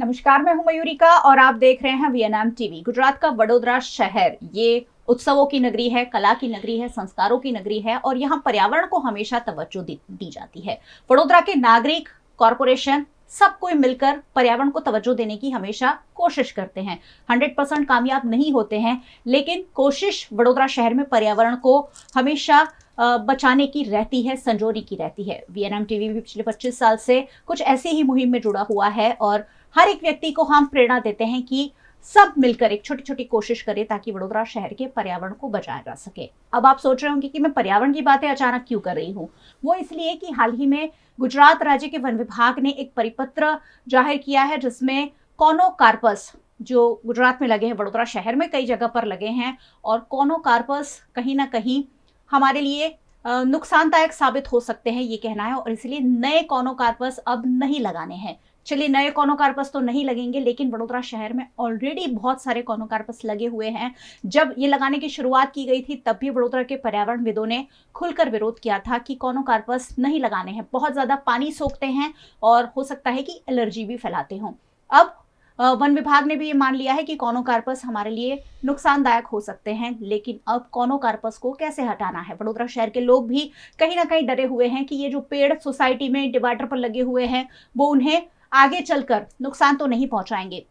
नमस्कार, मैं हूं मयूरिका और आप देख रहे हैं वीएनएम टीवी। गुजरात का वडोदरा शहर ये उत्सवों की नगरी है, कला की नगरी है, संस्कारों की नगरी है और यहाँ पर्यावरण को हमेशा तवज्जो दी जाती है। वडोदरा के नागरिक, कॉरपोरेशन, सब कोई मिलकर पर्यावरण को तवज्जो देने की हमेशा कोशिश करते हैं। 100% कामयाब नहीं होते हैं, लेकिन कोशिश वडोदरा शहर में पर्यावरण को हमेशा बचाने की रहती है, संजोने की रहती है। वीएनएम टीवी भी पिछले 25 साल से कुछ ऐसी ही मुहिम में जुड़ा हुआ है और हर एक व्यक्ति को हम प्रेरणा देते हैं कि सब मिलकर एक छोटी छोटी कोशिश करें ताकि वडोदरा शहर के पर्यावरण को बचाया जा सके। अब आप सोच रहे होंगे कि मैं पर्यावरण की बातें अचानक क्यों कर रही हूँ। वो इसलिए कि हाल ही में गुजरात राज्य के वन विभाग ने एक परिपत्र जाहिर किया है जिसमें कोनोकार्पस जो गुजरात में लगे हैं, वडोदरा शहर में कई जगह पर लगे हैं और कोनोकार्पस कहीं ना कहीं हमारे लिए नुकसानदायक साबित हो सकते हैं, ये कहना है। और इसलिए नए कोनोकार्पस अब नहीं लगाने हैं। चलिए, नए कोनोकार्पस तो नहीं लगेंगे, लेकिन वडोदरा शहर में ऑलरेडी बहुत सारे कोनोकार्पस लगे हुए हैं। जब ये लगाने की शुरुआत की गई थी तब भी वडोदरा के पर्यावरणविदों ने खुलकर विरोध किया था कि कोनोकार्पस नहीं लगाने हैं, बहुत ज़्यादा पानी सोखते हैं और हो सकता है कि एलर्जी भी फैलाते हों। अब वन विभाग ने भी ये मान लिया है कि कोनोकार्पस हमारे लिए नुकसानदायक हो सकते हैं, लेकिन अब कोनोकार्पस को कैसे हटाना है। वडोदरा शहर के लोग भी कहीं ना कहीं डरे हुए हैं कि ये जो पेड़ सोसाइटी में डिवाइडर पर लगे हुए हैं वो उन्हें आगे चलकर नुकसान तो नहीं पहुंचाएंगे।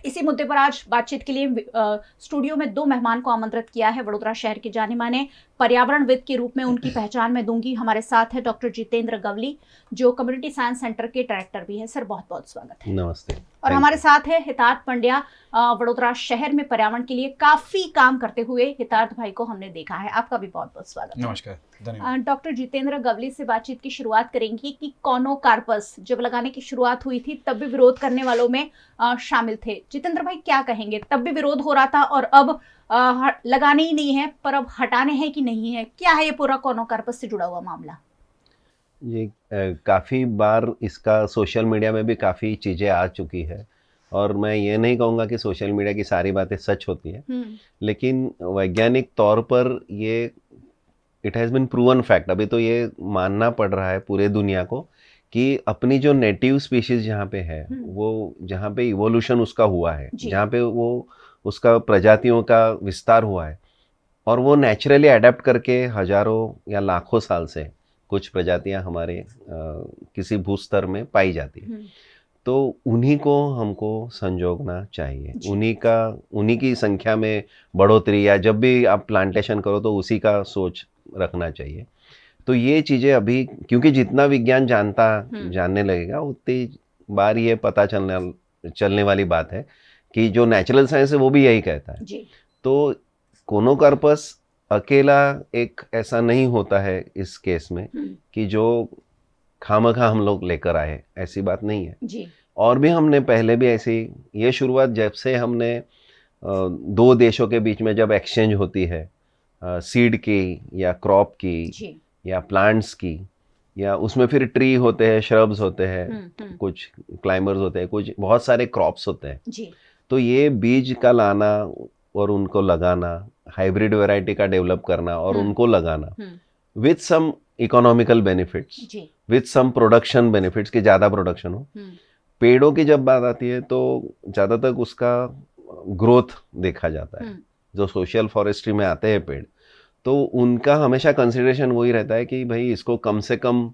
इसी मुद्दे पर आज बातचीत के लिए स्टूडियो में 2 मेहमान को आमंत्रित किया है। वडोदरा शहर के जाने माने पर्यावरणविद के रूप में उनकी पहचान मैं दूंगी। हमारे साथ है डॉक्टर जितेंद्र गवली, जो कम्युनिटी साइंस सेंटर के डायरेक्टर भी है। सर, बहुत बहुत स्वागत है। नमस्ते। और हमारे साथ है हितार्थ पंड्या, वडोदरा शहर में पर्यावरण के लिए काफी काम करते हुए हितार्थ भाई को हमने देखा है। आपका भी बहुत बहुत स्वागत है। नमस्कार, धन्यवाद। डॉक्टर जितेंद्र गवली से बातचीत की शुरुआत करेंगे कि कोनोकार्पस जब लगाने की शुरुआत हुई थी तब भी विरोध करने वालों में शामिल थे। जितेंद्र भाई, क्या कहेंगे? तब भी विरोध हो रहा था और अब लगाने ही नहीं है, पर अब हटाने हैं कि नहीं है? क्या है ये पूरा कोनोकार्पस से जुड़ा हुआ मामला? ये काफ़ी बार इसका सोशल मीडिया में भी काफ़ी चीज़ें आ चुकी है और मैं ये नहीं कहूँगा कि सोशल मीडिया की सारी बातें सच होती है, लेकिन वैज्ञानिक तौर पर ये it has been proven fact. अभी तो ये मानना पड़ रहा है पूरे दुनिया को कि अपनी जो नेटिव स्पीशीज़ जहाँ पे है, वो जहाँ पे इवोल्यूशन उसका हुआ है, जहाँ पे वो उसका प्रजातियों का विस्तार हुआ है और वो नेचुरली अडेप्ट करके हज़ारों या लाखों साल से कुछ प्रजातियां हमारे किसी भूस्तर में पाई जाती है, तो उन्हीं को हमको संजोगना चाहिए। उन्हीं की संख्या में बढ़ोतरी, या जब भी आप प्लांटेशन करो तो उसी का सोच रखना चाहिए। तो ये चीज़ें अभी, क्योंकि जितना विज्ञान जानने लगेगा उतनी बार ये पता चलने वाली बात है कि जो नेचुरल साइंस है वो भी यही कहता है जी। तो कोनोकार्पस अकेला एक ऐसा नहीं होता है इस केस में कि जो खामखा हम लोग लेकर आए, ऐसी बात नहीं है जी। और भी हमने पहले भी ऐसी, ये शुरुआत जब से हमने 2 देशों के बीच में जब एक्सचेंज होती है सीड की या क्रॉप की या प्लांट्स की, या उसमें फिर ट्री होते हैं, श्रब्स होते हैं, कुछ क्लाइंबर्स होते हैं, कुछ बहुत सारे क्रॉप्स होते हैं जी। तो ये बीज का लाना और उनको लगाना, हाइब्रिड वैरायटी का डेवलप करना और उनको लगाना with some economical benefits, with some production benefits कि ज़्यादा प्रोडक्शन हो। पेड़ों की जब बात आती है तो ज़्यादातर उसका ग्रोथ देखा जाता है। जो सोशल फॉरेस्ट्री में आते हैं पेड़, तो उनका हमेशा कंसिडरेशन वही रहता है कि भाई इसको कम से कम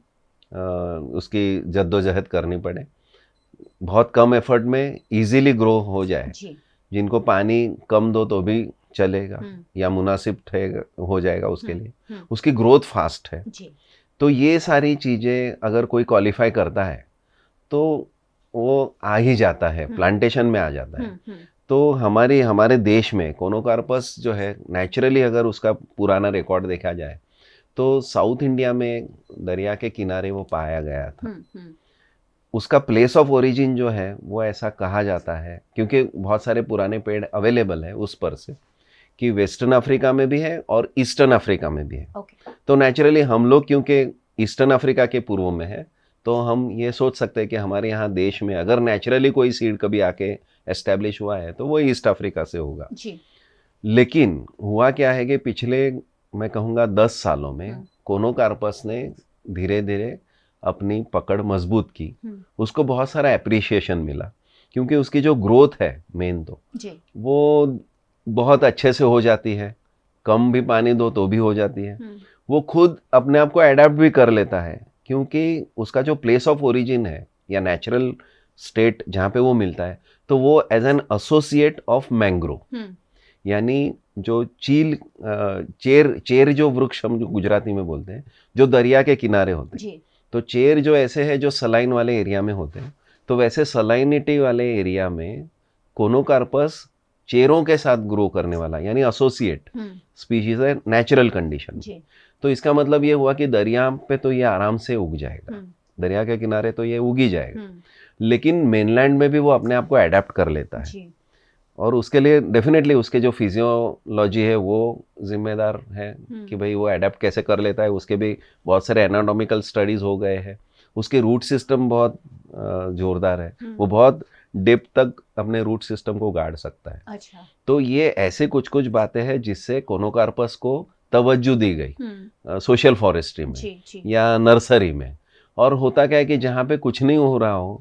उसकी जद्दोजहद करनी पड़े, बहुत कम एफर्ट में इजीली ग्रो हो जाए, जिनको पानी कम दो तो भी चलेगा या मुनासिब हो जाएगा उसके लिए, उसकी ग्रोथ फास्ट है। तो ये सारी चीज़ें अगर कोई क्वालिफाई करता है तो वो आ ही जाता है, प्लांटेशन में आ जाता है। तो हमारे देश में कोनोकार्पस जो है नेचुरली, अगर उसका पुराना रिकॉर्ड देखा जाए तो साउथ इंडिया में दरिया के किनारे वो पाया गया था। उसका प्लेस ऑफ ओरिजिन जो है वो ऐसा कहा जाता है, क्योंकि बहुत सारे पुराने पेड़ अवेलेबल है उस पर से, कि वेस्टर्न अफ्रीका में भी है और ईस्टर्न अफ्रीका में भी है। तो नेचुरली हम लोग क्योंकि ईस्टर्न अफ्रीका के पूर्व में है, तो हम ये सोच सकते हैं कि हमारे यहाँ देश में अगर नेचुरली कोई सीड कभी आके एस्टेब्लिश हुआ है तो वो ईस्ट अफ्रीका से होगा जी। लेकिन हुआ क्या है कि पिछले, मैं कहूँगा 10 सालों में कोनोकार्पस ने धीरे धीरे अपनी पकड़ मजबूत की, उसको बहुत सारा एप्रिसिएशन मिला क्योंकि उसकी जो ग्रोथ है मेन तो जी। वो बहुत अच्छे से हो जाती है, कम भी पानी दो तो भी हो जाती है। वो खुद अपने आप को अडेप्ट भी कर लेता है, क्योंकि उसका जो प्लेस ऑफ ओरिजिन है या नेचुरल स्टेट जहाँ पे वो मिलता है, तो वो as an associate of mangrove, यानी जो चेर जो वृक्ष हम जो गुजराती में बोलते हैं, जो दरिया के किनारे होते हैं, तो चेर जो ऐसे है जो सलाइन वाले एरिया में होते हैं, तो वैसे सलाइनिटी वाले एरिया में कोनोकार्पस चेरों के साथ ग्रो करने वाला यानी एसोसिएट स्पीशीज है नेचुरल कंडीशन। तो इसका मतलब ये हुआ कि दरिया पे तो ये आराम से उग जाएगा, दरिया के किनारे तो ये उग ही जाएगा, लेकिन मेनलैंड में भी वो अपने आप को अडेप्ट कर लेता है। और उसके लिए डेफिनेटली उसके जो फिजियोलॉजी है वो जिम्मेदार है कि भाई वो अडेप्ट कैसे कर लेता है। उसके भी बहुत सारे एनाटॉमिकल स्टडीज हो गए हैं। उसके रूट सिस्टम बहुत जोरदार है, वो बहुत डेप्थ तक अपने रूट सिस्टम को गाड़ सकता है। अच्छा। तो ये ऐसे कुछ कुछ बातें हैं जिससे कोनोकार्पस को तवज्जो दी गई सोशल फॉरेस्ट्री में या नर्सरी में। और होता क्या है कि जहाँ पे कुछ नहीं हो रहा हो,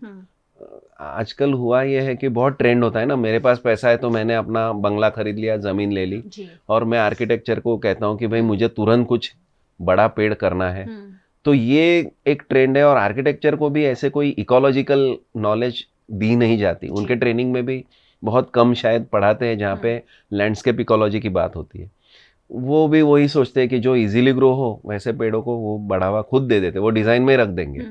आजकल हुआ ये है कि बहुत ट्रेंड होता है ना, मेरे पास पैसा है तो मैंने अपना बंगला खरीद लिया, जमीन ले ली, और मैं आर्किटेक्चर को कहता हूँ कि भाई मुझे तुरंत कुछ बड़ा पेड़ करना है। तो ये एक ट्रेंड है। और आर्किटेक्चर को भी ऐसे कोई इकोलॉजिकल नॉलेज दी नहीं जाती, उनके ट्रेनिंग में भी बहुत कम शायद पढ़ाते हैं, जहाँ पे लैंडस्केप इकोलॉजी की बात होती है। वो भी वही सोचते हैं कि जो इजीली ग्रो हो वैसे पेड़ों को वो बढ़ावा खुद दे देते, वो डिज़ाइन में रख देंगे।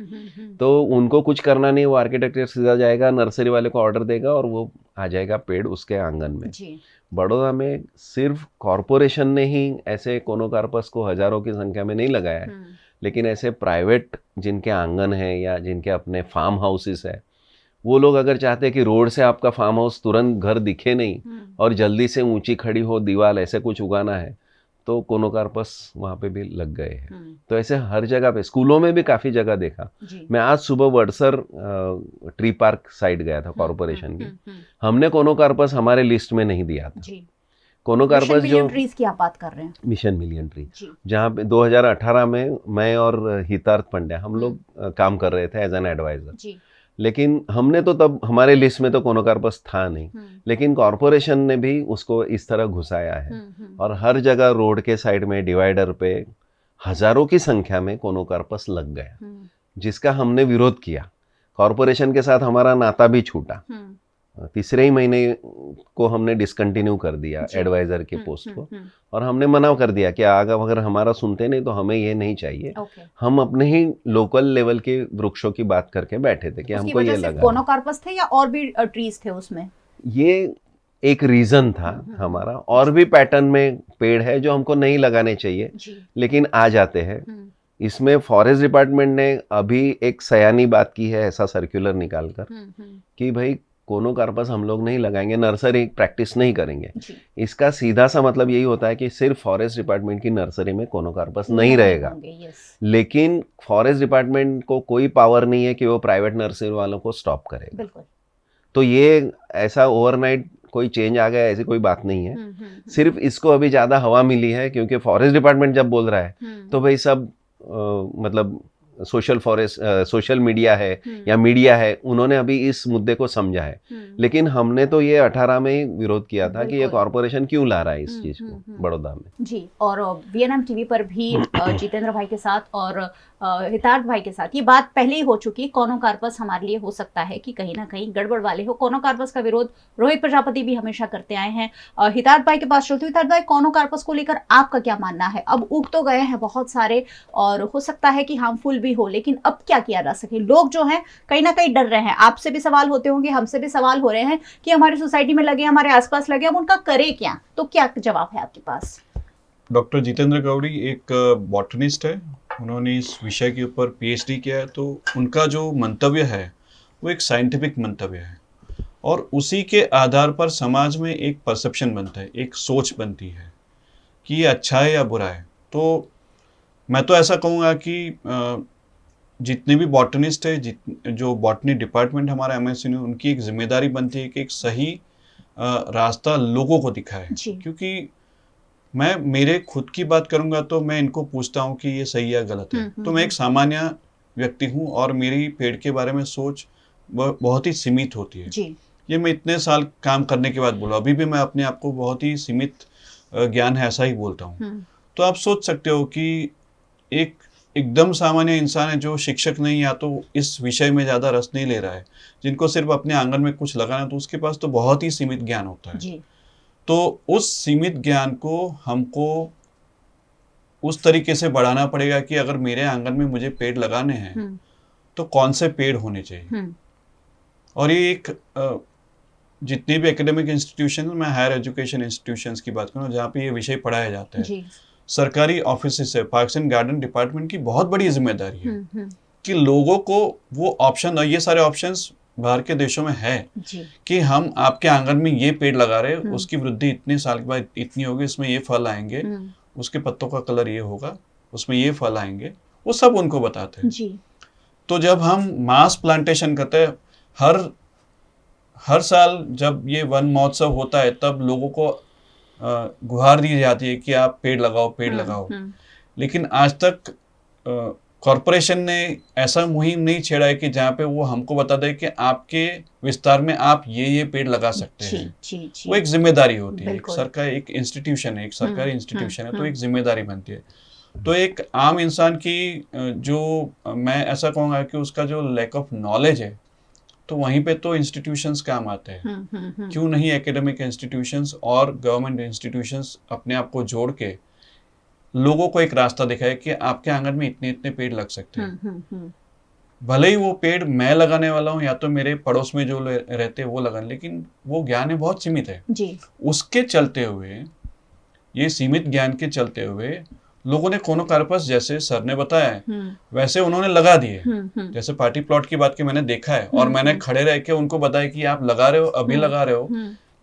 तो उनको कुछ करना नहीं, वो आर्किटेक्चर सीधा जाएगा, नर्सरी वाले को ऑर्डर देगा और वो आ जाएगा पेड़ उसके आंगन में। बड़ौदा में सिर्फ कॉरपोरेशन ने ही ऐसे कोनोकार्पस को हजारों की संख्या में नहीं लगाया है, लेकिन ऐसे प्राइवेट जिनके आंगन है या जिनके अपने फार्म हाउसेस है, वो लोग अगर चाहते हैं कि रोड से आपका फार्म हाउस तुरंत घर दिखे नहीं और जल्दी से ऊंची खड़ी हो दीवार, ऐसे कुछ उगाना है, तो कोनोकार्पस वहाँ पे भी लग गए हैं। तो ऐसे हर जगह पे, स्कूलों में भी काफ़ी जगह देखा। मैं आज सुबह वडसर ट्री पार्क साइड गया था कॉरपोरेशन की, हमने कोनोकार्पस हमारे लिस्ट में नहीं दिया था। कोनोकार्पस जो ट्रीज की आप बात कर रहे हैं, मिशन मिलियन ट्री, जहाँ पे 2018 में मैं और हितार्थ पंड्या हम लोग काम कर रहे थे एज एन एडवाइजर। लेकिन हमने तो तब हमारे लिस्ट में तो कोनोकार्पस था नहीं, लेकिन कॉरपोरेशन ने भी उसको इस तरह घुसाया है और हर जगह रोड के साइड में डिवाइडर पे हजारों की संख्या में कोनोकार्पस लग गया, जिसका हमने विरोध किया। कॉरपोरेशन के साथ हमारा नाता भी छूटा, तीसरे ही महीने को हमने डिसकंटिन्यू कर दिया एडवाइजर के पोस्ट को, और हमने मना कर दिया कि अगर हमारा सुनते नहीं तो हमें ये नहीं चाहिए। हम अपने ही लोकल लेवल के वृक्षों की बात करके बैठे थे कि हमको ये लगा। कोनोकार्पस थे या और भी ट्रीज थे उसमें? ये एक रीजन था हमारा, और भी पैटर्न में पेड़ है जो हमको नहीं लगाने चाहिए लेकिन आ जाते हैं। इसमें फॉरेस्ट डिपार्टमेंट ने अभी एक सयानी बात की है, ऐसा सर्कुलर निकालकर कि भाई कोनोकार्पस हम लोग नहीं लगाएंगे, नर्सरी प्रैक्टिस नहीं करेंगे। इसका सीधा सा मतलब यही होता है कि सिर्फ फॉरेस्ट डिपार्टमेंट की नर्सरी में कोनोकार्पस नहीं रहेगा, लेकिन फॉरेस्ट डिपार्टमेंट को कोई पावर नहीं है कि वो प्राइवेट नर्सरी वालों को स्टॉप करेगा। तो ये ऐसा ओवरनाइट कोई चेंज आ गया ऐसी कोई बात नहीं है। सिर्फ इसको अभी ज्यादा हवा मिली है क्योंकि फॉरेस्ट डिपार्टमेंट जब बोल रहा है तो भाई सब मतलब सोशल मीडिया है या मीडिया है, उन्होंने अभी इस मुद्दे को समझा है। लेकिन हमने तो ये 18 में ही विरोध किया था कि ये कॉरपोरेशन क्यों ला रहा है इस चीज को बड़ौदा में। जी, और वीएनएम टीवी पर भी जितेंद्र भाई के साथ और हितार्थ भाई के साथ ये बात पहले ही हो चुकी। कोनोकार्पस हमारे लिए हो सकता है कि कहीं ना कहीं गड़बड़ वाले हो। कोनोकार्पस का विरोध रोहित प्रजापति भी हमेशा करते आए हैं। हितार्थ भाई के पास चलते हुए, हितार्थ भाई, कोनोकार्पस को लेकर आपका क्या मानना है? अब उग तो गए हैं बहुत सारे और हो सकता है कि हार्मफुल भी हो, लेकिन अब क्या किया जा सके? लोग जो हैं कहीं ना कहीं डर रहे हैं। आपसे भी सवाल होते होंगे, हमसे भी सवाल हो रहे हैं कि हमारी सोसाइटी में लगे, हमारे आसपास लगे, अब उनका करे क्या? तो क्या जवाब है आपके पास? डॉक्टर जितेंद्र गौड़ी एक बॉटनिस्ट है, उन्होंने इस विषय के ऊपर पीएचडी किया है, तो उनका जो मंतव्य है वो एक साइंटिफिक मंतव्य है और उसी के आधार पर समाज में एक परसेप्शन बनता है, एक सोच बनती है कि ये अच्छा है या बुरा है। तो मैं तो ऐसा कहूँगा कि जितने भी बॉटनिस्ट है, जो बॉटनी डिपार्टमेंट हमारा एमएससी ने, उनकी एक जिम्मेदारी बनती है कि एक सही रास्ता लोगों को दिखाए। क्योंकि मैं मेरे खुद की बात करूंगा तो मैं इनको पूछता हूँ कि ये सही या गलत है। तो मैं एक सामान्य व्यक्ति हूँ और मेरी पेड़ के बारे में सोच बहुत ही सीमित होती है। ये मैं इतने साल काम करने के बाद बोला, अभी भी मैं अपने आप को बहुत ही सीमित ज्ञान है ऐसा ही बोलता हूँ। तो आप सोच सकते हो कि एक एकदम सामान्य इंसान है जो शिक्षक नहीं, या तो इस विषय में ज़्यादा रस नहीं ले रहा है, जिनको सिर्फ अपने आंगन में कुछ लगाना है, तो उसके पास तो बहुत ही सीमित ज्ञान होता है जी। तो उस सीमित ज्ञान को हमको उस तरीके से बढ़ाना पड़ेगा कि अगर मेरे आंगन में मुझे पेड़ लगाने हैं तो कौन से पेड़ होने चाहिए। और ये एक जितनी भी एकेडमिक इंस्टीट्यूशन, मैं हायर एजुकेशन इंस्टीट्यूशंस की बात करूँ जहाँ पे ये विषय पढ़ाया जाता है, सरकारी ऑफिस से पार्क्स एंड गार्डन डिपार्टमेंट की बहुत बड़ी जिम्मेदारी है कि लोगों को वो ऑप्शन, और ये सारे ऑप्शंस बाहर के देशों में है कि हम आपके आंगन में ये पेड़ लगा रहे हैं, उसकी वृद्धि इतने साल के बाद इतनी होगी, इसमें ये फल आएंगे, उसके पत्तों का कलर ये होगा, उसमें ये फल आएंगे, वो सब उनको बताते हैं जी। तो जब हम मास प्लांटेशन करते हैं, हर साल जब ये वन महोत्सव होता है, तब लोगों को गुहार दी जाती है कि आप पेड़ लगाओ, पेड़ लगाओ। लेकिन आज तक कॉरपोरेशन ने ऐसा मुहिम नहीं छेड़ा है कि जहाँ पे वो हमको बता दे कि आपके विस्तार में आप ये पेड़ लगा सकते हैं। वो एक जिम्मेदारी होती है, एक सरकार, एक इंस्टीट्यूशन है, एक सरकारी इंस्टीट्यूशन है, तो एक जिम्मेदारी बनती है। तो एक आम इंसान की जो मैं ऐसा कहूँगा कि उसका जो लैक ऑफ नॉलेज है, तो वहीं पे तो इंस्टीट्यूशंस काम आते हैं। क्यों नहीं एकेडमिक इंस्टीट्यूशंस और गवर्नमेंट इंस्टीट्यूशंस अपने आप को जोड़ के लोगों को एक रास्ता दिखाए कि आपके आंगन में इतने इतने पेड़ लग सकते हैं। भले ही वो पेड़ मैं लगाने वाला हूँ या तो मेरे पड़ोस में जो रहते हैं वो लगाने, लेकिन वो ज्ञान है बहुत सीमित है जी। उसके चलते हुए, ये सीमित ज्ञान के चलते हुए लोगों ने कोनो कार्पस, जैसे सर ने बताया वैसे उन्होंने लगा दिए। जैसे पार्टी प्लॉट की बात की मैंने देखा है, और मैंने खड़े रह के उनको बताया कि आप लगा रहे हो, अभी लगा रहे हो,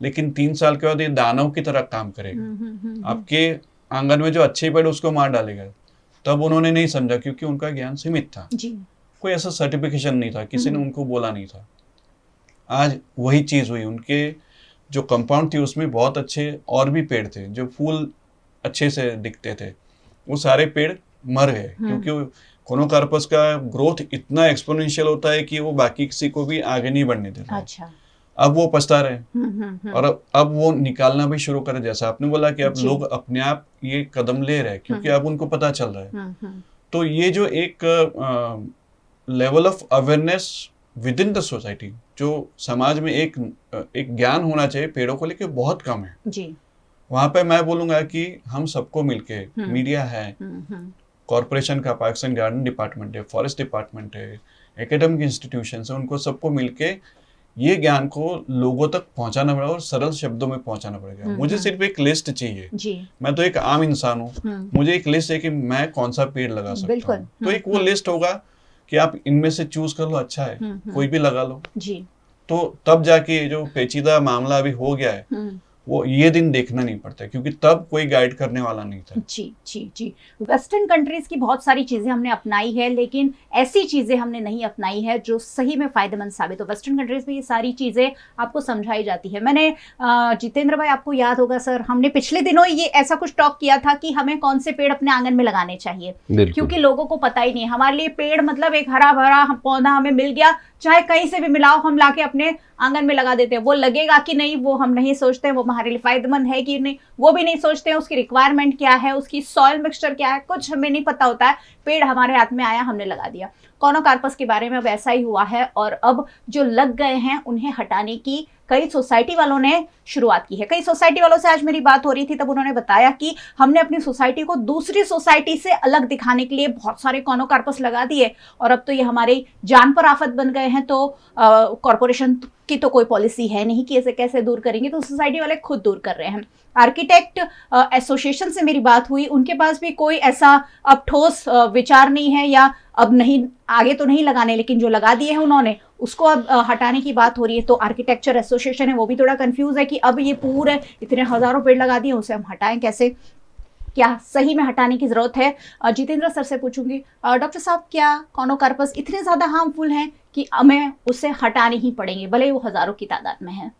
लेकिन 3 साल के बाद ये दानव की तरह काम करेगा, आपके आंगन में जो अच्छे पेड़ उसको मार डालेगा। तब उन्होंने नहीं समझा, क्योंकि उनका ज्ञान सीमित था जी। कोई ऐसा सर्टिफिकेशन नहीं था, किसी ने उनको बोला नहीं था। आज वही चीज हुई, उनके जो कंपाउंड थी उसमें बहुत अच्छे और भी पेड़ थे जो फूल अच्छे से दिखते थे, वो सारे पेड़ मर गए, क्योंकि कोनोकार्पस का ग्रोथ इतना एक्सपोनेंशियल होता है कि वो बाकी किसी को भी आगे नहीं बढ़ने देता। अच्छा। अब वो पछता रहे और अब वो निकालना भी शुरू करे, जैसा आपने बोला कि अब लोग अपने आप ये कदम ले रहे हैं, क्योंकि अब उनको पता चल रहा है। तो ये जो एक level of awareness with in the society, जो समाज में एक ज्ञान होना चाहिए पेड़ों को लेके, बहुत कम है जी। वहां पे मैं बोलूंगा कि हम सबको मिलके, मीडिया है, कॉर्पोरेशन का पार्क्स एंड गार्डन डिपार्टमेंट है, फॉरेस्ट डिपार्टमेंट है, एकेडमिक इंस्टीट्यूशंस है, उनको सबको मिलके ये ज्ञान को लोगों तक पहुंचाना पड़ेगा और सरल शब्दों में पहुंचाना पड़ेगा। मुझे सिर्फ एक लिस्ट चाहिए जी। मैं तो एक आम इंसान हूँ, मुझे एक लिस्ट है कि मैं कौन सा पेड़ लगा सकता हूँ। तो एक वो लिस्ट होगा कि आप इनमें से चूज कर लो, अच्छा है कोई भी लगा लो जी। तो तब जाके जो पेचीदा मामला अभी हो गया है वो ये दिन देखना नहीं पड़ता, क्योंकि तब कोई गाइड करने वाला नहीं था जी जी जी। वेस्टर्न कंट्रीज की बहुत सारी चीजें हमने अपनाई है, लेकिन ऐसी चीजें हमने नहीं अपनाई है जो सही में फायदेमंद साबित हो। वेस्टर्न कंट्रीज में ये सारी चीजें आपको समझाई जाती है। मैंने जितेंद्र भाई, आपको याद होगा सर, हमने पिछले दिनों ये ऐसा कुछ टॉक किया था कि हमें कौन से पेड़ अपने आंगन में लगाने चाहिए, क्योंकि लोगों को पता ही नहीं। हमारे लिए पेड़ मतलब एक हरा भरा पौधा हमें मिल गया, चाहे कहीं से भी मिलाओ, हम लाके अपने आंगन में लगा देते हैं। वो लगेगा कि नहीं वो हम नहीं सोचते, वो हमारे लिए फायदेमंद है कि नहीं वो भी नहीं सोचते हैं, उसकी रिक्वायरमेंट क्या है, उसकी सॉइल मिक्सचर क्या है, कुछ हमें नहीं पता होता है। पेड़ हमारे हाथ में आया, हमने लगा दिया। कोनोकार्पस के बारे में अब ऐसा ही हुआ है, और अब जो लग गए हैं उन्हें हटाने की कई सोसाइटी वालों ने शुरुआत की है। कई सोसाइटी वालों से आज मेरी बात हो रही थी, तब उन्होंने बताया कि हमने अपनी सोसाइटी को दूसरी सोसाइटी से अलग दिखाने के लिए बहुत सारे कोनोकार्पस लगा दिए, और अब तो ये हमारी जान पर आफत बन गए हैं। तो कॉर्पोरेशन की तो कोई पॉलिसी है नहीं कि इसे कैसे दूर करेंगे, तो सोसाइटी वाले खुद दूर कर रहे हैं। आर्किटेक्ट एसोसिएशन से मेरी बात हुई, उनके पास भी कोई ऐसा अब ठोस विचार नहीं है, या अब नहीं, आगे तो नहीं लगाने, लेकिन जो लगा दिए हैं उन्होंने उसको अब हटाने की बात हो रही है। तो आर्किटेक्चर एसोसिएशन है वो भी थोड़ा कंफ्यूज है कि अब ये पूरे इतने हजारों पेड़ लगा दिए, उसे हम हटाएं कैसे, क्या सही में हटाने की जरूरत है। जितेंद्र सर से पूछूंगी, डॉक्टर साहब, क्या कोनोकार्पस इतने ज्यादा हार्मफुल हैं कि हमें उसे हटाने ही पड़ेंगे, भले ही वो हजारों की तादाद में है?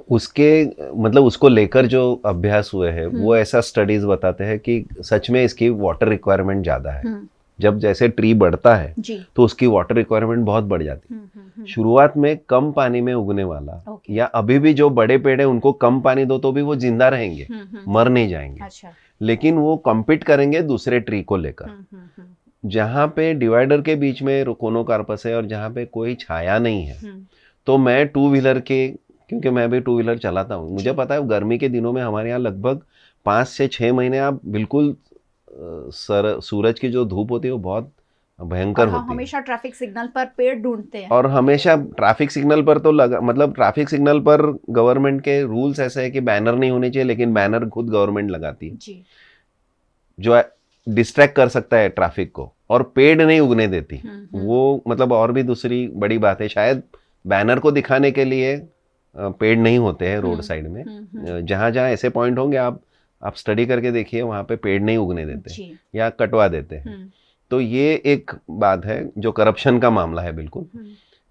उसके मतलब उसको लेकर जो अभ्यास हुए हैं वो ऐसा स्टडीज बताते हैं कि सच में इसकी वाटर रिक्वायरमेंट ज़्यादा है। जब जैसे ट्री बढ़ता है जी। तो उसकी वाटर रिक्वायरमेंट बहुत बढ़ जाती है। शुरुआत में कम पानी में उगने वाला या अभी भी जो बड़े पेड़ है उनको कम पानी दो तो भी वो जिंदा रहेंगे, मर नहीं जाएंगे। अच्छा। लेकिन वो कम्पीट करेंगे दूसरे ट्री को लेकर। जहाँ पे डिवाइडर के बीच में कोनोकार्पस है और जहाँ पे कोई छाया नहीं है, तो मैं टू व्हीलर के, क्योंकि मैं भी टू व्हीलर चलाता हूँ, मुझे पता है गर्मी के दिनों में हमारे यहाँ लगभग 5 से 6 महीने आप बिल्कुल सूरज की जो धूप होती है वो बहुत भयंकर होती है। हमेशा ट्रैफिक सिग्नल पर पेड़ ढूंढते हैं। और हमेशा ट्रैफिक सिग्नल पर तो मतलब ट्रैफिक सिग्नल पर गवर्नमेंट के रूल्स ऐसे है कि बैनर नहीं होने चाहिए, लेकिन बैनर खुद गवर्नमेंट लगाती है जी। जो डिस्ट्रैक्ट कर सकता है ट्रैफिक को, और पेड़ नहीं उगने देती। वो मतलब और भी दूसरी बड़ी बात है, शायद बैनर को दिखाने के लिए पेड़ नहीं होते हैं रोड साइड में। जहां जहां ऐसे पॉइंट होंगे आप स्टडी करके देखिए, वहां पे पेड़ नहीं उगने देते या कटवा देते हैं। तो ये एक बात है जो करप्शन का मामला है बिल्कुल।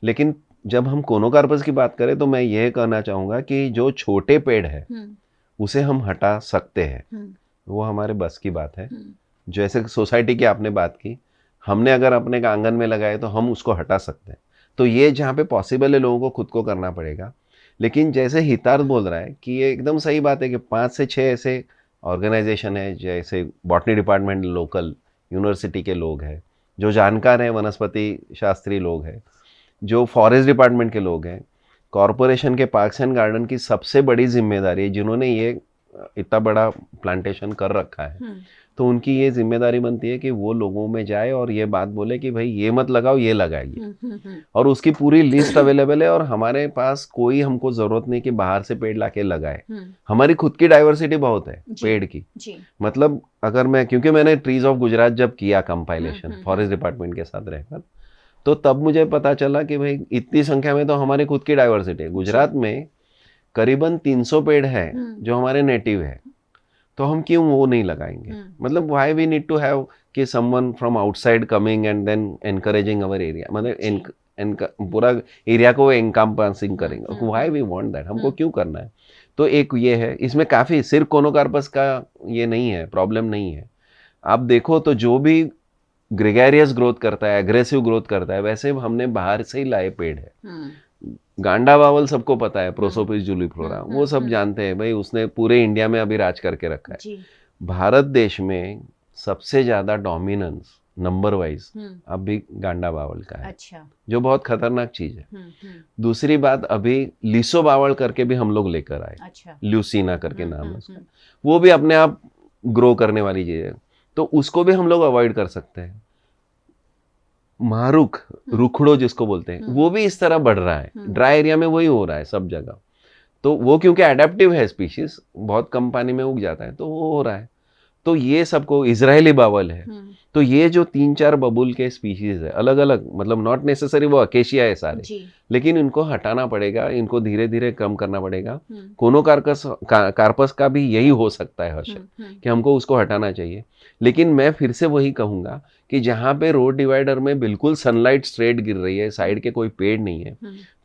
लेकिन जब हम कोनोकार्पस की बात करें तो मैं ये कहना चाहूंगा कि जो छोटे पेड़ है उसे हम हटा सकते हैं, वो हमारे बस की बात है। जैसे सोसाइटी की आपने बात की, हमने अगर अपने आंगन में लगाए तो हम उसको हटा सकते हैं। तो ये जहाँ पे पॉसिबल है लोगों को खुद को करना पड़ेगा। लेकिन जैसे हितार्थ बोल रहा है कि ये एकदम सही बात है कि 5 से 6 ऐसे ऑर्गेनाइजेशन है, जैसे बॉटनी डिपार्टमेंट लोकल यूनिवर्सिटी के लोग हैं, जो जानकार हैं, वनस्पति शास्त्री लोग हैं, जो फॉरेस्ट डिपार्टमेंट के लोग हैं, कॉरपोरेशन के पार्क्स एंड गार्डन की सबसे बड़ी जिम्मेदारी है, जिन्होंने ये इतना बड़ा प्लांटेशन कर रखा है। तो उनकी ये जिम्मेदारी बनती है कि वो लोगों में जाए और ये बात बोले कि भाई ये मत लगाओ, ये लगाइए। और उसकी पूरी लिस्ट अवेलेबल है, और हमारे पास कोई हमको जरूरत नहीं कि बाहर से पेड़ लाके लगाए। हमारी खुद की डाइवर्सिटी बहुत है पेड़ की। मतलब अगर मैं, क्योंकि मैंने ट्रीज ऑफ गुजरात जब किया कंपाइलेशन फॉरेस्ट डिपार्टमेंट के साथ रहकर, तो तब मुझे पता चला कि भाई इतनी संख्या में तो हमारी खुद की डाइवर्सिटी है। गुजरात में करीबन 300 पेड़ है जो हमारे नेटिव है, तो हम क्यों वो नहीं लगाएंगे? मतलब why we need to have कि someone from outside coming and then encouraging our area, मतलब पूरा एरिया को एनकम्पासिंग करेंगे। Why we want that? हमको क्यों करना है? तो एक ये है, इसमें काफी सिर्फ कोनोकार्पस का ये नहीं है, प्रॉब्लम नहीं है। आप देखो तो जो भी ग्रेगेरियस ग्रोथ करता है, एग्रेसिव ग्रोथ करता है, वैसे हमने बाहर से ही लाए पेड़ है। गांडा बावल सबको पता है, प्रोसोपिस जूलिफ्लोरा, वो सब जानते हैं भाई, उसने पूरे इंडिया में अभी राज करके रखा है। भारत देश में सबसे ज्यादा डोमिनेंस नंबर वाइज अभी गांडा बावल का है। अच्छा। जो बहुत खतरनाक चीज है। दूसरी बात, अभी लिसो बावल करके भी हम लोग लेकर आए। अच्छा। ल्यूसीना करके नाम है उसका, वो भी अपने आप ग्रो करने वाली चीज है, तो उसको भी हम लोग अवॉइड कर सकते हैं। मारुक, रुखड़ो जिसको बोलते हैं, वो भी इस तरह बढ़ रहा है। ड्राई एरिया में वही हो रहा है सब जगह। तो वो क्योंकि एडेप्टिव है स्पीशीज, बहुत कम पानी में उग जाता है, तो वो हो रहा है। तो ये सबको, इजरायली बावल है, तो ये जो 3-4 बबुल के स्पीशीज है अलग अलग, मतलब नॉट नेसेसरी वो अकेशिया है सारे, लेकिन इनको हटाना पड़ेगा, इनको धीरे धीरे कम करना पड़ेगा। कोनोकार्पस का भी यही हो सकता है हर्ष, कि हमको उसको हटाना चाहिए। लेकिन मैं फिर से वही कहूंगा कि जहाँ पे रोड डिवाइडर में बिल्कुल सनलाइट स्ट्रेट गिर रही है, साइड के कोई पेड़ नहीं है,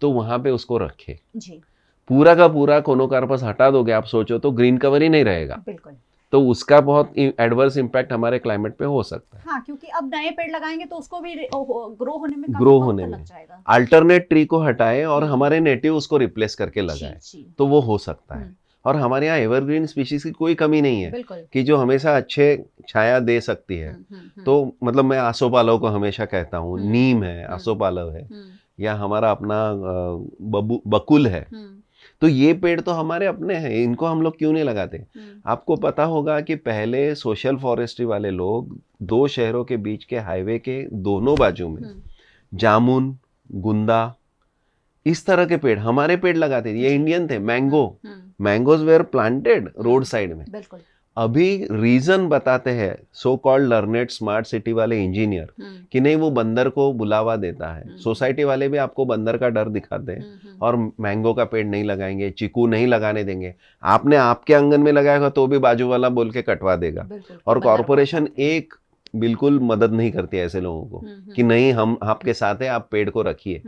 तो वहां पे उसको रखे। पूरा का पूरा कोनोकार्पस हटा दोगे, आप सोचो तो ग्रीन कवर ही नहीं रहेगा। बिल्कुल। तो उसका बहुत एडवर्स इम्पैक्ट हमारे क्लाइमेट पे हो सकता है। हाँ, क्योंकि अब नए पेड़ लगाएंगे तो उसको भी ग्रो होने में लग जाएगा। अल्टरनेट ट्री को हटाएं और हमारे नेटिव उसको रिप्लेस करके लगाएं, तो वो हो सकता है। और हमारे यहाँ एवरग्रीन स्पीशीज की कोई कमी नहीं है कि जो हमेशा अच्छे छाया दे सकती है। तो मतलब मैं आसोपालव को हमेशा कहता हूँ, नीम है, आसोपालव है, या हमारा अपना बकुल है। तो ये पेड़ तो हमारे अपने हैं, इनको हम लोग क्यों नहीं लगाते? आपको पता होगा कि पहले सोशल फॉरेस्ट्री वाले लोग 2 शहरों के बीच के हाईवे के दोनों बाजू में जामुन, गुंदा, इस तरह के पेड़, हमारे पेड़ लगाते थे। ये इंडियन थे। Mangoes where planted road side में। बिल्कुल। अभी रीजन बताते हैं so called learned smart city वाले इंजीनियर कि नहीं, वो बंदर को बुलावा देता है। सोसाइटी वाले भी आपको बंदर का डर दिखाते हैं और मैंगो का पेड़ नहीं लगाएंगे, चीकू नहीं लगाने देंगे। आपने आपके आंगन में लगाएगा तो भी बाजू वाला बोल के कटवा देगा। और कॉर्पोरेशन एक बिल्कुल मदद नहीं करती है ऐसे लोगों को कि नहीं, हम आपके साथ है, आप पेड़ को रखिए।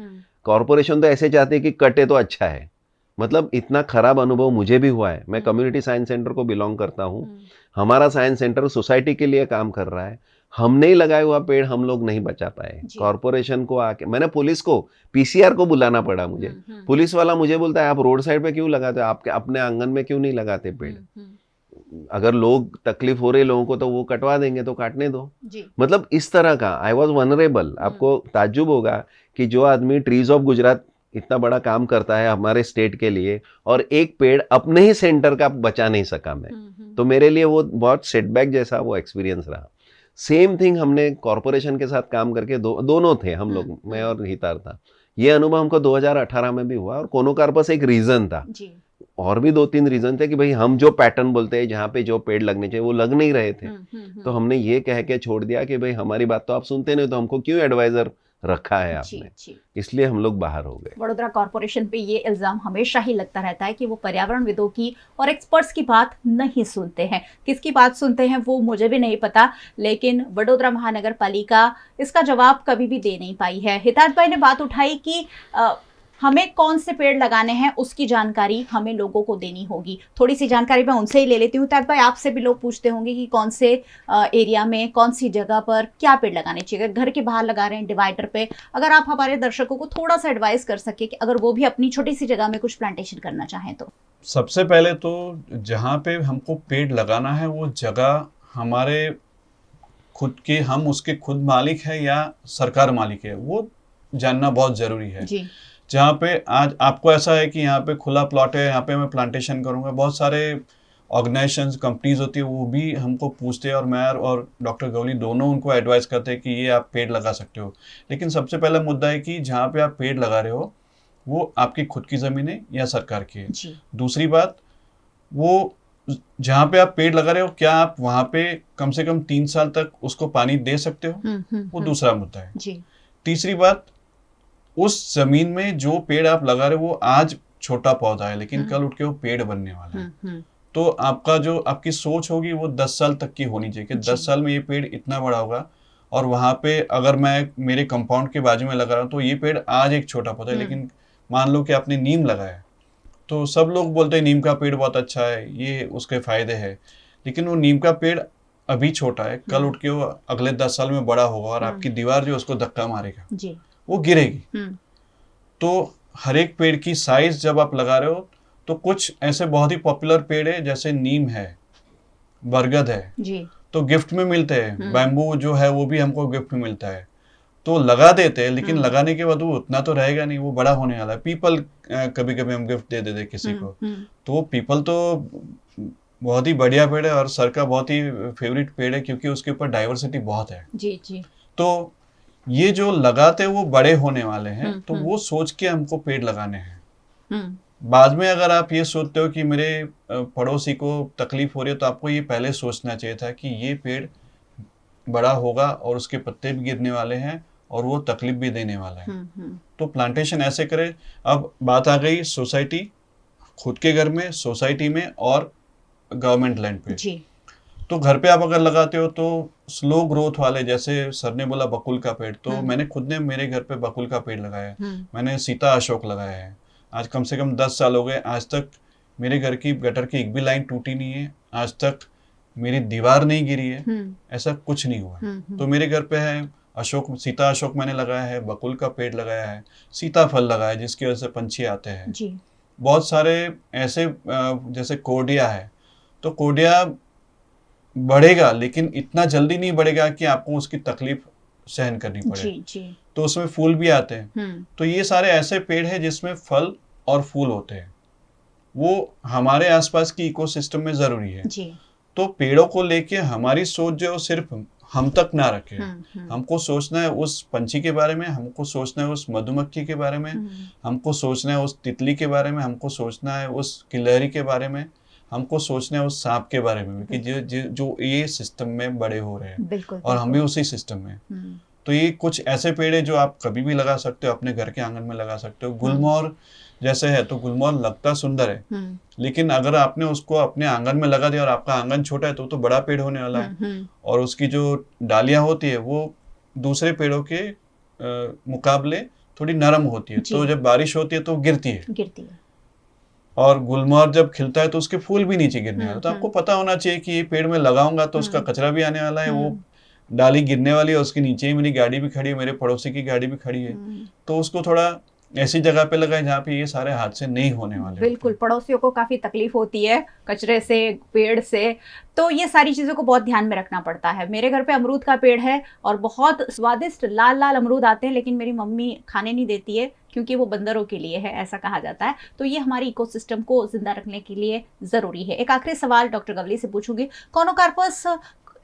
कॉर्पोरेशन तो ऐसे चाहते हैं कि कटे तो अच्छा है। मतलब इतना खराब अनुभव मुझे भी हुआ है। मैं कम्युनिटी साइंस सेंटर को बिलोंग करता हूँ। हमारा साइंस सेंटर सोसाइटी के लिए काम कर रहा है। हमने ही लगाया हुआ पेड़ हम लोग नहीं बचा पाए। कॉर्पोरेशन को आके, मैंने पुलिस को, पीसीआर को बुलाना पड़ा मुझे। पुलिस वाला मुझे बोलता है आप रोड साइड पे क्यों लगाते हो, आपके अपने आंगन में क्यों नहीं लगाते पेड़? अगर लोग तकलीफ हो रही लोगों को तो वो कटवा देंगे, तो काटने दो। मतलब इस तरह का आई वॉज वनरेबल। आपको ताज्जुब होगा कि जो आदमी ट्रीज ऑफ गुजरात इतना बड़ा काम करता है हमारे स्टेट के लिए, और एक पेड़ अपने ही सेंटर का बचा नहीं सका मैं, तो मेरे लिए वो बहुत सेटबैक जैसा वो एक्सपीरियंस रहा। सेम थिंग हमने कॉर्पोरेशन के साथ काम करके दोनों थे हम लोग, मैं और हितार था। ये अनुभव हमको 2018 में भी हुआ, और कोनोकार्पस एक रीजन था जी। और भी 2-3 रीजन थे कि भाई हम जो पैटर्न बोलते हैं जहाँ पे जो पेड़ लगने चाहिए वो लग नहीं रहे थे। तो हमने ये कह के छोड़ दिया कि भाई हमारी बात तो आप सुनते नहीं, तो हमको क्यों एडवाइजर रखा है आपने, इसलिए हम लोग बाहर हो गए। वडोदरा कॉर्पोरेशन पे ये इल्जाम हमेशा ही लगता रहता है कि वो पर्यावरणविदों की और एक्सपर्ट्स की बात नहीं सुनते हैं। किसकी बात सुनते हैं वो मुझे भी नहीं पता, लेकिन वडोदरा महानगर पालिका इसका जवाब कभी भी दे नहीं पाई है। हितार्थ भाई ने बात उठाई कि हमें कौन से पेड़ लगाने हैं उसकी जानकारी हमें लोगों को देनी होगी। थोड़ी सी जानकारी मैं उनसे ही ले लेती हूँ। हितार्थ भाई, आपसे भी लोग पूछते होंगे कि कौन से एरिया में, कौन सी जगह पर क्या पेड़ लगाने चाहिए। अगर घर के बाहर लगा रहे हैं डिवाइडर पे, अगर आप हमारे दर्शकों को थोड़ा सा एडवाइस कर सके कि अगर वो भी अपनी छोटी सी जगह में कुछ प्लांटेशन करना चाहें तो। सबसे पहले तो जहाँ पे हमको पेड़ लगाना है वो जगह हमारे खुद के, हम उसके खुद मालिक है या सरकार मालिक है, वो जानना बहुत जरूरी है जी। जहाँ पे आज आपको ऐसा है कि यहाँ पे खुला प्लॉट है, यहाँ पे मैं प्लांटेशन करूँगा, बहुत सारे ऑर्गेनाइजेशंस, कंपनीज होती है, वो भी हमको पूछते हैं, और मैं और डॉक्टर गवली दोनों उनको एडवाइस करते हैं कि ये आप पेड़ लगा सकते हो। लेकिन सबसे पहला मुद्दा है कि जहाँ पे आप पेड़ लगा रहे हो वो आपकी खुद की ज़मीन है या सरकार की है। दूसरी बात, वो जहाँ पे आप पेड़ लगा रहे हो क्या आप वहाँ पे कम से कम 3 साल तक उसको पानी दे सकते हो, वो दूसरा मुद्दा है। तीसरी बात, उस जमीन में जो पेड़ आप लगा रहे हो वो आज छोटा पौधा है, लेकिन कल उठ के वो पेड़ बनने वाला है। तो आपका जो आपकी सोच होगी वो 10 साल तक की होनी चाहिए कि 10 साल में ये पेड़ इतना बड़ा होगा। और वहां पे अगर मैं मेरे कंपाउंड के बाजू में लगा रहा हूँ तो ये पेड़ आज एक छोटा पौधा है, लेकिन मान लो कि आपने नीम लगाया तो सब लोग बोलते हैं नीम का पेड़ बहुत अच्छा है, ये उसके फायदे है, लेकिन वो नीम का पेड़ अभी छोटा है, कल उठ के वो अगले 10 साल में बड़ा होगा और आपकी दीवार जो उसको धक्का मारेगा, वो गिरेगी। तो हर एक पेड़ की साइज जब आप लगा रहे हो तो कुछ ऐसे बहुत ही पॉपुलर पेड़ है, जैसे नीम है, बरगद है जी, तो गिफ्ट में मिलते हैं। बैम्बू जो है वो भी हमको गिफ्ट में मिलता है, तो लगा देते हैं, लेकिन लगाने के बाद वो उतना तो रहेगा नहीं, वो बड़ा होने वाला है। पीपल कभी कभी हम गिफ्ट दे देते किसी को, तो पीपल तो बहुत ही बढ़िया पेड़ है और सर का बहुत ही फेवरेट पेड़ है, क्योंकि उसके ऊपर डाइवर्सिटी बहुत है जी जी। तो ये जो लगाते वो बड़े होने वाले हैं, तो वो सोच के हमको पेड़ लगाने हैं। बाद में अगर आप ये सोचते हो कि मेरे पड़ोसी को तकलीफ हो रही है, तो आपको ये पहले सोचना चाहिए था कि ये पेड़ बड़ा होगा और उसके पत्ते भी गिरने वाले हैं और वो तकलीफ भी देने वाला है। तो प्लांटेशन ऐसे करें। अब बात आ गई सोसाइटी, खुद के घर में, सोसाइटी में और गवर्नमेंट लैंड पे जी। तो घर पे आप अगर लगाते हो तो स्लो ग्रोथ वाले, जैसे सर ने बोला बकुल का पेड़, तो मैंने खुद ने मेरे घर पे बकुल का पेड़ लगाया है। मैंने सीता अशोक लगाया है, आज कम से कम 10 साल हो गए, आज तक मेरे घर की गटर की एक भी लाइन टूटी नहीं है, आज तक मेरी दीवार नहीं गिरी है, ऐसा कुछ नहीं हुआ। तो मेरे घर पे है अशोक, सीता अशोक मैंने लगाया है, बकुल का पेड़ लगाया है, सीताफल लगाया जिसकी वजह से पंछी आते हैं जी। बहुत सारे ऐसे, जैसे कोडिया है, तो कोडिया बढ़ेगा लेकिन इतना जल्दी नहीं बढ़ेगा कि आपको उसकी तकलीफ सहन करनी पड़े जी, जी। तो उसमें फूल भी आते हैं। तो ये सारे ऐसे पेड़ हैं जिसमें फल और फूल होते हैं, वो हमारे आसपास की इकोसिस्टम में जरूरी है जी। तो पेड़ों को लेके हमारी सोच जो सिर्फ हम तक ना रखे, हमको सोचना है उस पंछी के बारे में, हमको सोचना है उस मधुमक्खी के बारे में, हमको सोचना है उस तितली के बारे में, हमको सोचना है उस गिलहरी के बारे में, हमको सोचना है उस सांप के बारे में कि जो ये सिस्टम में बड़े हो रहे हैं और हम भी उसी सिस्टम में। तो ये कुछ ऐसे पेड़ है जो आप कभी भी लगा सकते हो, अपने घर के आंगन में लगा सकते हो। गुलमोहर जैसे है, तो गुलमोहर लगता सुंदर है, लेकिन अगर आपने उसको अपने आंगन में लगा दिया और आपका आंगन छोटा है तो बड़ा पेड़ होने वाला है, और उसकी जो डालियां होती है वो दूसरे पेड़ों के मुकाबले थोड़ी नरम होती है, तो जब बारिश होती है तो गिरती है। और गुलमोहर जब खिलता है तो उसके फूल भी नीचे गिरने वाले। तो आपको पता होना चाहिए कि ये पेड़ में लगाऊंगा तो उसका कचरा भी आने वाला है, वो डाली गिरने वाली है, उसके नीचे ही मेरी गाड़ी भी खड़ी है, मेरे पड़ोसी की गाड़ी भी खड़ी है, तो उसको थोड़ा ऐसी जगह पे लगाए जहाँ पे ये सारे हादसे नहीं होने वाले। बिल्कुल, पड़ोसियों को काफी तकलीफ होती है कचरे से, पेड़ से, तो ये सारी चीजों को बहुत ध्यान में रखना पड़ता है। मेरे घर पे अमरूद का पेड़ है और बहुत स्वादिष्ट लाल लाल अमरूद आते हैं, लेकिन मेरी मम्मी खाने नहीं देती है क्योंकि वो बंदरों के लिए है, ऐसा कहा जाता है। तो ये हमारी इकोसिस्टम को जिंदा रखने के लिए जरूरी है। एक आखिरी सवाल डॉक्टर गवली से पूछूंगी, कोनोकार्पस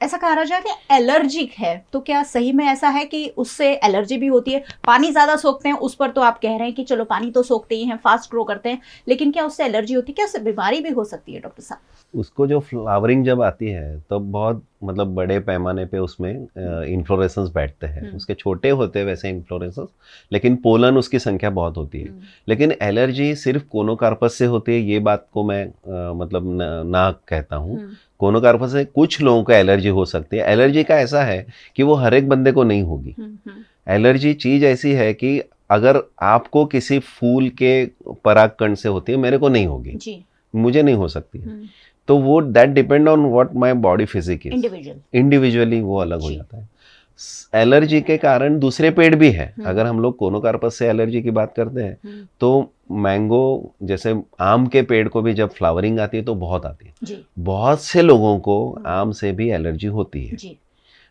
ऐसा कहा जाए कि एलर्जिक है, तो क्या सही में ऐसा है कि उससे एलर्जी भी होती है? पानी ज्यादा सोखते हैं उस पर तो आप कह रहे हैं कि चलो पानी तो सोखते ही हैं, फास्ट ग्रो करते हैं, लेकिन क्या उससे एलर्जी होती है? क्या उससे बीमारी भी हो सकती है डॉक्टर साहब? उसको जो फ्लावरिंग जब आती है तब बहुत मतलब बड़े पैमाने पे उसमें इन्फ्लोरेसेंस बैठते हैं। उसके छोटे होते हैं वैसे इन्फ्लोरेसेंस, लेकिन पोलन उसकी संख्या बहुत होती है। लेकिन एलर्जी सिर्फ कोनोकार्पस से होती है ये बात को मैं मतलब ना कहता हूँ। कोनोकार्पस से कुछ लोगों को एलर्जी हो सकती है। एलर्जी का ऐसा है कि वो हर एक बंदे को नहीं होगी। एलर्जी चीज ऐसी है कि अगर आपको किसी फूल के परागकण से होती है, मेरे को नहीं होगी जी। मुझे नहीं हो सकती है। तो वो that depend on what my body physique is, individually वो अलग हो जाता है। एलर्जी के कारण दूसरे पेड़ भी है। अगर हम लोग कोनोकार्पस से एलर्जी की बात करते हैं तो मैंगो जैसे आम के पेड़ को भी जब फ्लावरिंग आती है तो बहुत आती है जी। बहुत से लोगों को आम से भी एलर्जी होती है जी।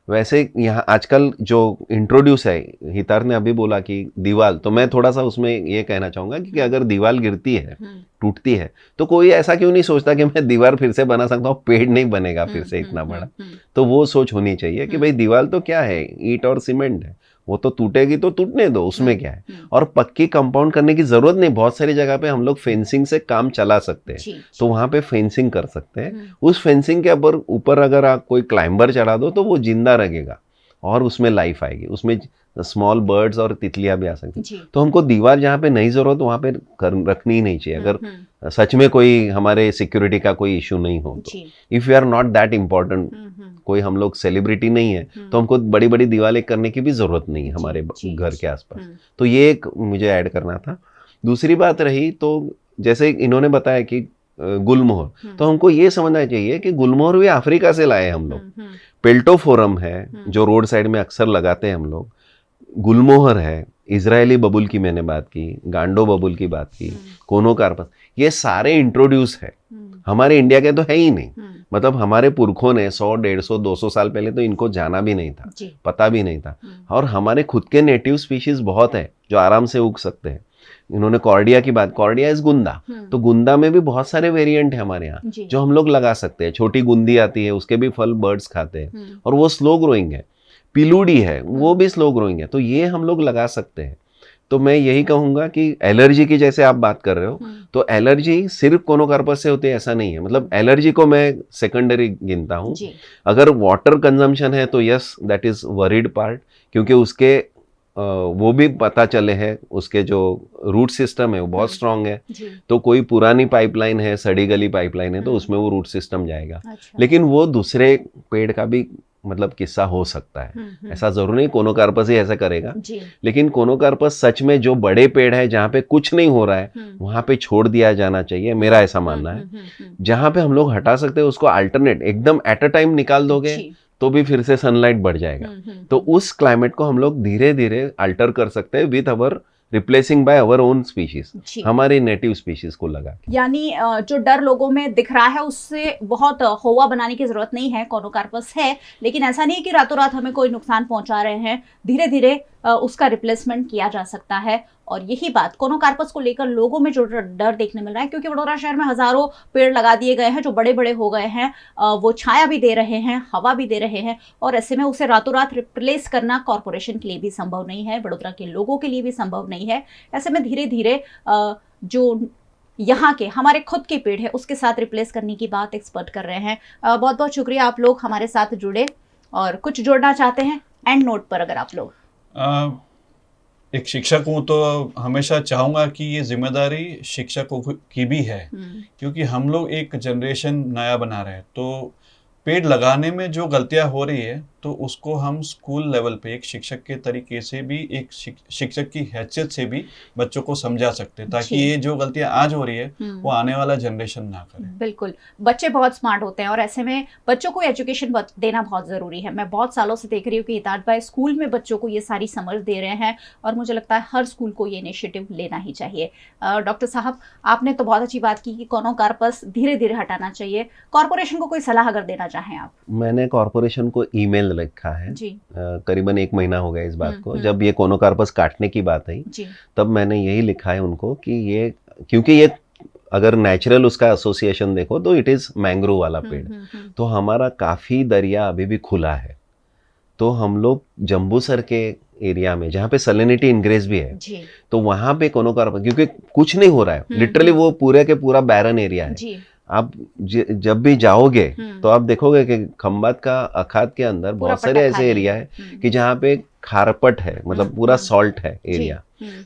वैसे यहाँ आजकल जो इंट्रोड्यूस है, हितार ने अभी बोला कि दीवार, तो मैं थोड़ा सा उसमें ये कहना चाहूंगा कि अगर दीवार गिरती है, टूटती है, तो कोई ऐसा क्यों नहीं सोचता कि मैं दीवार फिर से बना सकता हूँ, पेड़ नहीं बनेगा फिर से इतना बड़ा। तो वो सोच होनी चाहिए कि भाई दीवार तो क्या है, ईंट और सीमेंट है, वो तो टूटेगी तो टूटने दो, उसमें क्या है। और पक्की कंपाउंड करने की जरूरत नहीं, बहुत सारी जगह पे हम लोग फेंसिंग से काम चला सकते हैं, तो वहां पे फेंसिंग कर सकते हैं। उस फेंसिंग के ऊपर अगर आप कोई क्लाइंबर चढ़ा दो तो वो जिंदा रहेगा और उसमें लाइफ आएगी, उसमें स्मॉल बर्ड्स और तितलियां भी आ सकती। तो हमको दीवार जहाँ पे नहीं जरूरत वहां पे रखनी ही नहीं चाहिए, अगर सच में कोई हमारे सिक्योरिटी का कोई इशू नहीं हो तो। If you are not that important, कोई हम लोग सेलिब्रिटी नहीं है, तो हमको बड़ी बड़ी दीवारें करने की भी जरूरत नहीं है हमारे घर के आसपास। तो ये एक मुझे ऐड करना था। दूसरी बात रही तो जैसे इन्होंने बताया कि गुलमोहर, तो हमको ये समझना चाहिए कि गुलमोहर भी अफ्रीका से लाए हम लोग। पेल्टोफोरम है जो रोड साइड में अक्सर लगाते हैं हम लोग, गुलमोहर है, इजरायली बबुल की मैंने बात की, गांडो बबुल की बात की, कोनोकार्पस, ये सारे इंट्रोड्यूस है, हमारे इंडिया के तो है ही नहीं। मतलब हमारे पुरखों ने 100, 150, 200 साल पहले तो इनको जाना भी नहीं था, पता भी नहीं था। और हमारे खुद के नेटिव स्पीशीज बहुत है जो आराम से उग सकते हैं। इन्होंने कॉर्डिया की बात, कॉर्डिया इज गुंदा, तो गुंदा में भी बहुत सारे वेरिएंट है हमारे यहाँ जो हम लोग लगा सकते हैं। छोटी गुंदी आती है, उसके भी फल बर्ड्स खाते हैं और वो स्लो ग्रोइंग है। पिलूडी है, वो भी स्लो ग्रोइंग है, तो ये हम लोग लगा सकते हैं। तो मैं यही कहूंगा कि एलर्जी की जैसे आप बात कर रहे हो, तो एलर्जी सिर्फ कोनोकार्पस से होती है ऐसा नहीं है। मतलब एलर्जी को मैं सेकेंडरी गिनता हूँ। अगर वाटर कंजम्पशन है तो yes, that is worried part, क्योंकि उसके वो भी पता चले हैं, उसके जो रूट सिस्टम है वो बहुत स्ट्रांग है। तो कोई पुरानी पाइपलाइन है, सड़ी गली पाइपलाइन है, तो उसमें वो रूट सिस्टम जाएगा। लेकिन वो दूसरे पेड़ का भी मतलब किस्सा हो सकता है, ऐसा जरूर नहीं कोनोकार्पस ही ऐसा करेगा। लेकिन कोनोकार्पस सच में जो बड़े पेड़ है जहाँ पे कुछ नहीं हो रहा है वहां पे छोड़ दिया जाना चाहिए, मेरा ऐसा मानना है। जहाँ पे हम लोग हटा सकते हैं उसको अल्टरनेट, एकदम एट अ टाइम निकाल दोगे तो भी फिर से सनलाइट बढ़ जाएगा। तो उस क्लाइमेट को हम लोग धीरे धीरे अल्टर कर सकते हैं with our replacing by our own species, हमारे नेटिव स्पीशीज को लगा। यानी जो डर लोगों में दिख रहा है उससे बहुत होवा बनाने की जरूरत नहीं है। कोनोकार्पस है, लेकिन ऐसा नहीं कि रातों रात हमें कोई नुकसान पहुंचा रहे हैं, धीरे धीरे उसका रिप्लेसमेंट किया जा सकता है। और यही बात कोनोकार्पस को लेकर लोगों में जो डर देखने मिल रहा है, क्योंकि वडोदरा शहर में हजारों पेड़ लगा दिए गए हैं जो बड़े बड़े हो गए हैं, वो छाया भी दे रहे हैं, हवा भी दे रहे हैं, और ऐसे में उसे रातों रात रिप्लेस करना कॉर्पोरेशन के लिए भी संभव नहीं है, वडोदरा के लोगों के लिए भी संभव नहीं है। ऐसे में धीरे धीरे जो यहाँ के हमारे खुद के पेड़ है उसके साथ रिप्लेस करने की बात एक्सपर्ट कर रहे हैं। बहुत बहुत शुक्रिया आप लोग हमारे साथ जुड़े। और कुछ जोड़ना चाहते हैं एंड नोट पर अगर आप लोग? एक शिक्षक हूँ तो हमेशा चाहूँगा कि ये जिम्मेदारी शिक्षकों की भी है, क्योंकि हम लोग एक जनरेशन नया बना रहे हैं। तो पेड़ लगाने में जो गलतियाँ हो रही है तो उसको हम स्कूल लेवल पे एक शिक्षक के तरीके से भी, एक शिक्षक की हैसियत से भी बच्चों को समझा सकते हैं, ताकि ये जो गलतियां आज हो रही है वो आने वाला जनरेशन ना करे। बिल्कुल, बच्चे बहुत स्मार्ट होते हैं और ऐसे में बच्चों को एजुकेशन देना बहुत ज़रूरी है। मैं बहुत सालों से देख रही हूँ कि हिताज भाई स्कूल में बच्चों को ये सारी समझ दे रहे हैं और मुझे लगता है हर स्कूल को ये इनिशिएटिव लेना ही चाहिए। डॉक्टर साहब, आपने तो बहुत अच्छी बात की कि कोनोकार्पस धीरे धीरे हटाना चाहिए। कॉर्पोरेशन को कोई सलाह अगर देना चाहें आप? मैंने कॉर्पोरेशन को ईमेल लिखा है जी। करीबन 1 महीना हो गया इस बात को। जब ये कोनोकार्पस काटने की बात आई तब मैंने यही लिखा है उनको कि ये, क्योंकि ये अगर नेचुरल उसका एसोसिएशन देखो तो इट इज मैंग्रोव वाला पेड़, तो हमारा काफी दरिया अभी भी खुला है। तो हम लोग जम्बूसर के एरिया में जहाँ पे सैलिनिटी इंक्रीज भी है जी, तो वहां पे कोनोकार्पस, क्योंकि कुछ नहीं हो रहा है, लिटरली वो पूरे के पूरा बैरन एरिया है जी। आप जब भी जाओगे तो आप देखोगे कि खंबात का अखात के अंदर बहुत सारे ऐसे एरिया है कि जहाँ पे खारपट है, मतलब पूरा सॉल्ट है एरिया।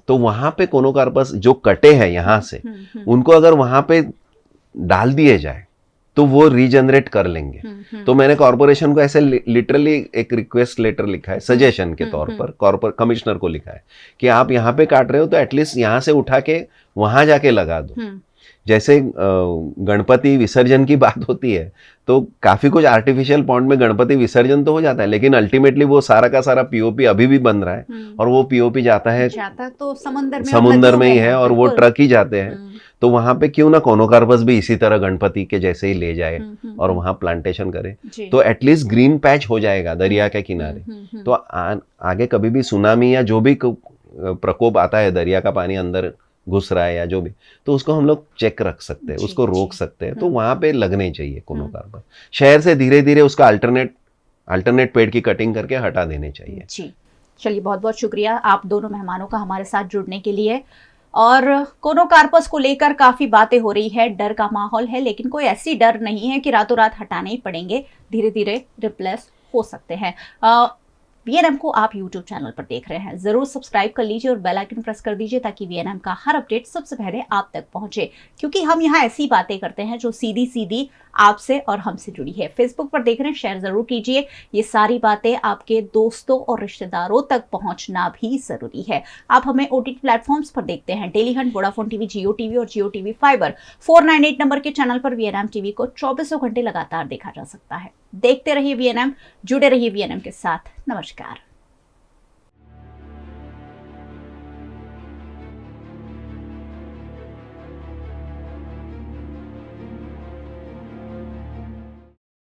तो वहां पे कोनोकार्पस जो कटे हैं यहाँ से, उनको अगर वहां पे डाल दिए जाए तो वो रीजनरेट कर लेंगे। तो मैंने कॉर्पोरेशन को ऐसे लिटरली एक रिक्वेस्ट लेटर लिखा है, सजेशन के तौर पर कॉर्पोरेट कमिश्नर को लिखा है कि आप यहाँ पे काट रहे हो तो एटलीस्ट यहाँ से उठा के वहां जाके लगा दो। जैसे गणपति विसर्जन की बात होती है तो काफी कुछ आर्टिफिशियल पॉन्ड में गणपति विसर्जन तो हो जाता है, लेकिन अल्टीमेटली वो सारा का सारा पीओपी अभी भी बन रहा है और वो पीओपी जाता तो समुंदर में ही है और वो ट्रक ही जाते हैं। तो वहां पे क्यों ना कोनोकार्पस भी इसी तरह गणपति के जैसे ही ले जाए और वहां प्लांटेशन करे, तो एटलीस्ट ग्रीन पैच हो जाएगा दरिया के किनारे। तो आगे कभी भी सुनामी या जो भी प्रकोप आता है, दरिया का पानी अंदर घुस रहा है या जो भी, तो उसको हम लोग चेक रख सकते हैं, उसको रोक सकते हैं। तो वहां पे लगने चाहिए कोनोकार्पस। शहर से धीरे धीरे उसका अल्टरनेट पेड़ की कटिंग करके हटा देने चाहिए जी। चलिए, बहुत बहुत शुक्रिया आप दोनों मेहमानों का हमारे साथ जुड़ने के लिए। और कोनोकार्पस को लेकर काफी बातें हो रही है, डर का माहौल है, लेकिन कोई ऐसी डर नहीं है कि रातों रात हटाने ही पड़ेंगे, धीरे धीरे रिप्लेस हो सकते हैं। वीएनएम को आप यूट्यूब चैनल पर देख रहे हैं, जरूर सब्सक्राइब कर लीजिए और बेल आइकन प्रेस कर दीजिए ताकि वीएनएम का हर अपडेट सबसे पहले आप तक पहुंचे, क्योंकि हम यहाँ ऐसी बातें करते हैं जो सीधी सीधी आपसे और हमसे जुड़ी है। फेसबुक पर देख रहे हैं, शेयर जरूर कीजिए। ये सारी बातें आपके दोस्तों और रिश्तेदारों तक पहुंचना भी जरूरी है। आप हमें ओटीटी प्लेटफॉर्म्स पर देखते हैं, डेली हंट, वोडाफोन टीवी, जियो टीवी और जियो टीवी फाइबर 498 नंबर के चैनल पर वीएनएम टीवी को 24 घंटे लगातार देखा जा सकता है। देखते रहिए वीएनएम, जुड़े रहिए वीएनएम के साथ। नमस्कार।